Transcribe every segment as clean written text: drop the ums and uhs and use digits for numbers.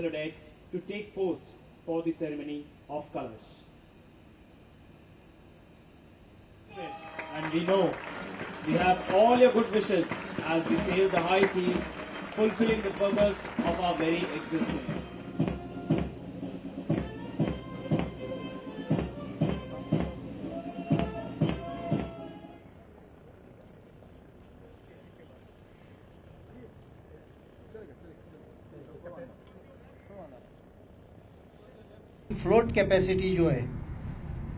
the deck to take post for the ceremony of colors. And we know we have all your good wishes as we sail the high seas, fulfilling the purpose of our very existence. Float capacity जो है,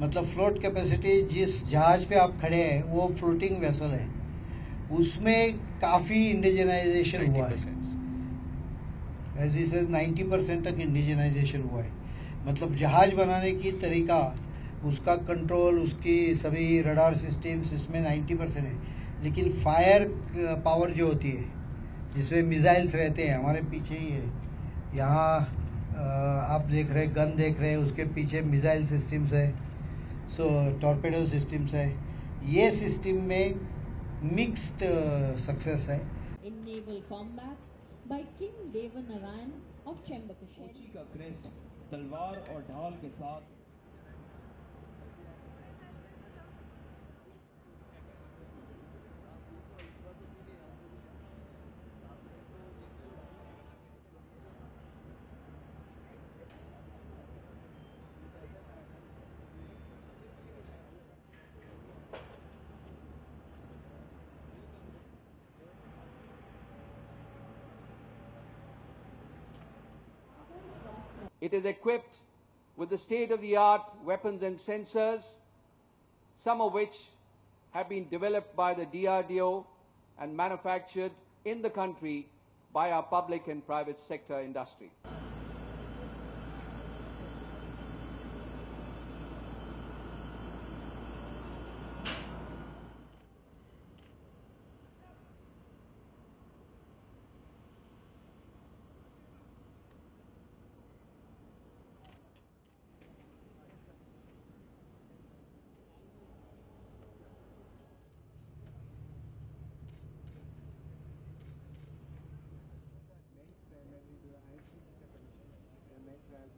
मतलब float capacity जिस जहाज पे आप खड़े हैं वो फ्लोटिंग वेसल है, उसमें काफ़ी इंडिजिनाइजेशन हुआ है। एज इज 90% तक इंडिजिनाइजेशन हुआ है। मतलब जहाज बनाने की तरीका, उसका कंट्रोल, उसकी सभी रडार सिस्टम्स, इसमें 90% है। लेकिन फायर पावर जो होती है, जिसमें मिसाइल्स रहते हैं, हमारे पीछे ही है, यहाँ आप देख रहे हैं, गन देख रहे हैं, उसके पीछे मिसाइल सिस्टम्स है, सो टॉर्पेडो सिस्टम्स है। ये सिस्टम में मिक्स्ड सक्सेस है। In naval combat by King Devanarayan of Chembakasheri. Kochi का क्रेस्ट तलवार और ढाल के साथ It is equipped with the state-of-the-art weapons and sensors, some of which have been developed by the DRDO and manufactured in the country by our public and private sector industry.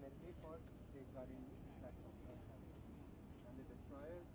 Mainly for safeguarding the platform and the destroyers